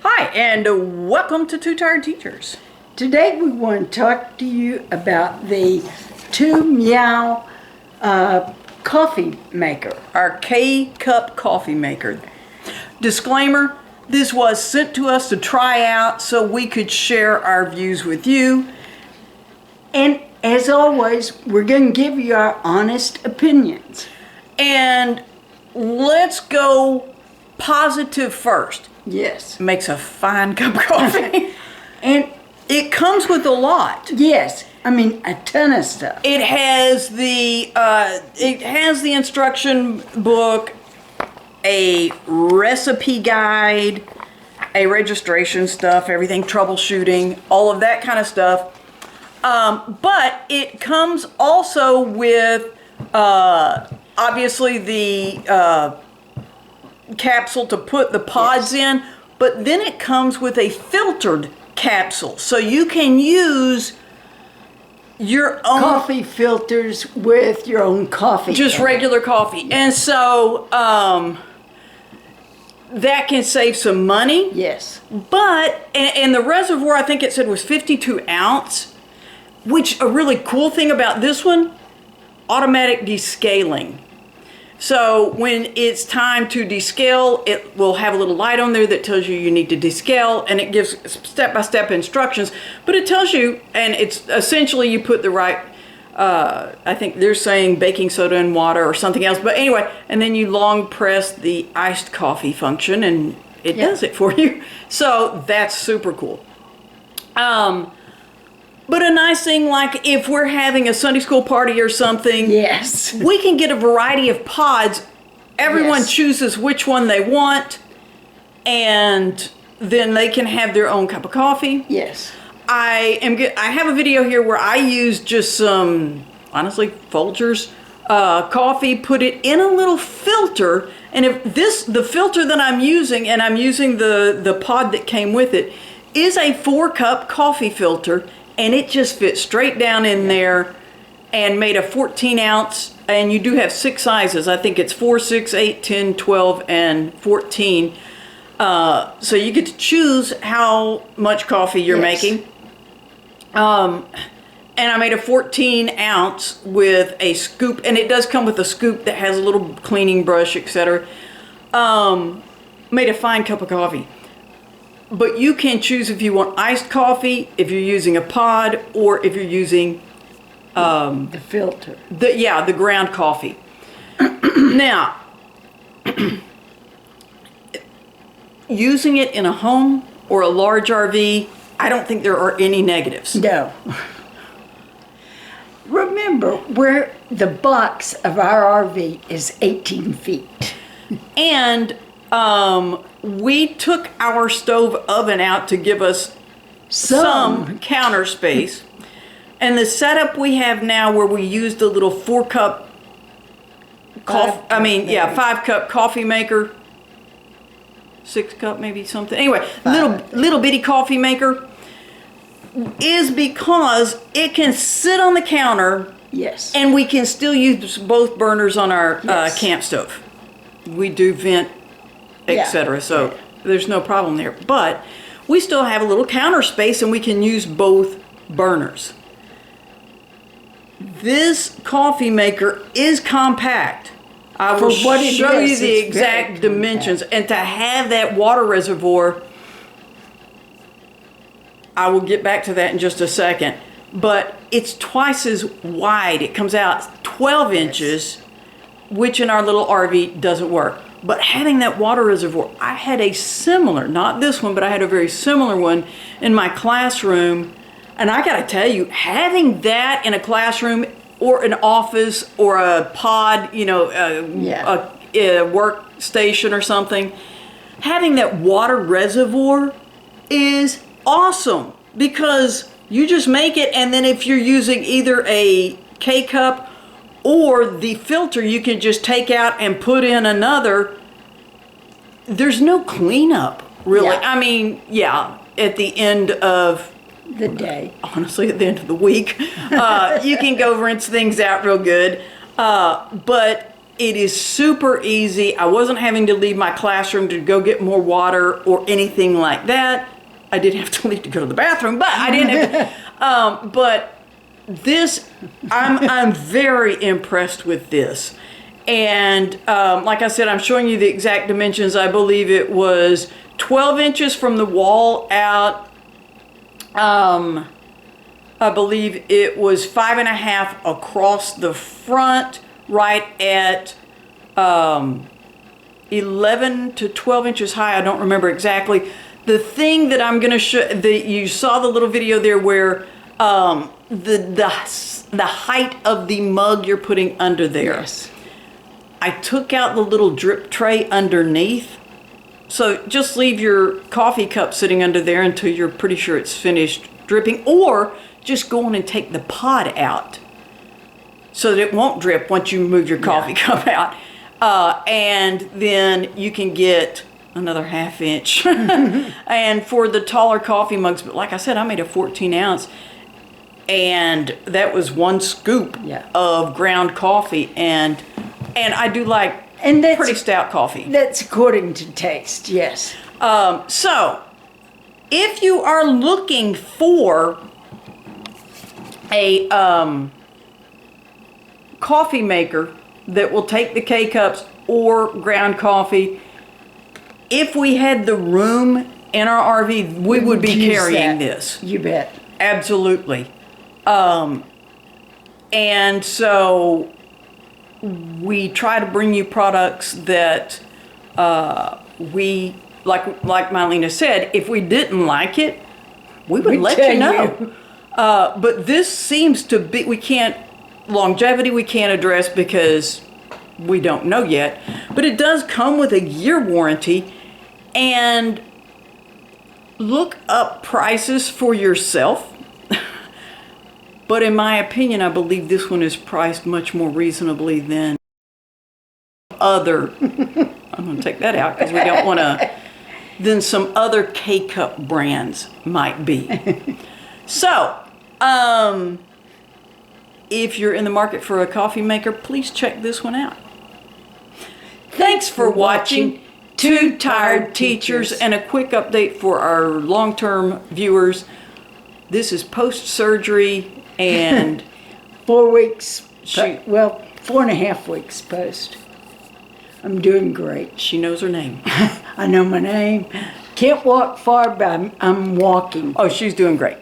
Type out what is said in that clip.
Hi, and welcome to Two Tired Teachers. Today we want to talk to you about the TwoMeow coffee maker. Our K-Cup coffee maker. Disclaimer, this was sent to us to try out so we could share our views with you. And as always, we're going to give you our honest opinions. And let's go positive first. Yes. Makes a fine cup of coffee. And it comes with a lot. yes, I mean a ton of stuff. It has the instruction book, a recipe guide, a registration stuff, everything, troubleshooting, all of that kind of stuff. But it comes also with obviously the capsule to put the pods in, but then it comes with a filtered capsule, so you can use your own Coffee filters with your own coffee. just regular coffee, and so that can save some money. Yes. But and the reservoir, I think it said, was 52 ounce, which a really cool thing about this one, automatic descaling. So when it's time to descale, it will have a little light on there that tells you need to descale, and it gives step-by-step instructions. But it tells you, and it's essentially you put the right, I think they're saying baking soda and water or something else. But anyway, and then you long press the iced coffee function, and it does it for you. So that's super cool. But a nice thing, like if we're having a Sunday school party or something, Yes. we can get a variety of pods. Everyone Yes. chooses which one they want, and then they can have their own cup of coffee. Yes. I have a video here where I used just some, honestly, Folgers coffee, put it in a little filter, and the filter that I'm using, and I'm using the pod that came with it, is a 4-cup coffee filter. And it just fits straight down in there and made a 14 ounce. And you do have 6 sizes. I think it's 4, 6, 8, 10, 12, and 14. So you get to choose how much coffee you're making. And I made a 14 ounce with a scoop. And it does come with a scoop that has a little cleaning brush, etc. Made a fine cup of coffee. But you can choose if you want iced coffee, if you're using a pod, or if you're using The filter. the ground coffee. Now, using it in a home or a large RV, I don't think there are any negatives. No. Remember, the box of our RV is 18 feet. And we took our stove oven out to give us some counter space. And the setup we have now, where we used the little 4-cup coffee, 5-cup coffee maker, 6-cup maybe something. Anyway, little bitty coffee maker, is because it can sit on the counter. Yes. And we can still use both burners on our camp stove. We do vent, etc. So there's no problem there. But we still have a little counter space, and we can use both burners. This coffee maker is compact. I will show you the exact dimensions. And to have that water reservoir, I will get back to that in just a second. But it's twice as wide. It comes out 12 inches, which in our little RV doesn't work. But having that water reservoir, I had a similar, not this one, but I had a very similar one in my classroom. And I gotta tell you, having that in a classroom or an office or a pod, a workstation or something, having that water reservoir is awesome, because you just make it, and then if you're using either a K-cup or the filter, you can just take out and put in another. There's no cleanup, really. Yeah. I mean, at the end of The day. honestly, at the end of the week, you can go rinse things out real good. But It is super easy. I wasn't having to leave my classroom to go get more water or anything like that. I did have to leave to go to the bathroom, but I didn't have to. But this, I'm very impressed with this. And like I said, I'm showing you the exact dimensions. I believe it was 12 inches from the wall out. I believe it was 5.5 across the front, right at 11 to 12 inches high. I don't remember exactly. The thing that I'm going to show, you saw the little video there where the height of the mug you're putting under there. Yes. I took out the little drip tray underneath. So just leave your coffee cup sitting under there until you're pretty sure it's finished dripping, or just go on and take the pod out so that it won't drip once you move your coffee cup out. And then you can get another 1/2 inch. And for the taller coffee mugs, but like I said, I made a 14 ounce, and that was 1 scoop of ground coffee, and I do like pretty stout coffee. That's according to taste, yes. So if you are looking for a coffee maker that will take the K-Cups or ground coffee, if we had the room in our RV, we would be carrying this. You bet. Absolutely. And so we try to bring you products that we, like Mylena said, if we didn't like it, we would let you know. But this seems to be, longevity we can't address because we don't know yet, but it does come with a year warranty. And look up prices for yourself. But in my opinion, I believe this one is priced much more reasonably than other, I'm going to take that out because we don't want to, than some other K-Cup brands might be. So, if you're in the market for a coffee maker, please check this one out. Thanks for watching Two Tired Teachers, and a quick update for our long-term viewers. This is post-surgery and 4 weeks, 4.5 weeks post. I'm doing great. She knows her name. I know my name. Can't walk far, but I'm walking. Oh, she's doing great.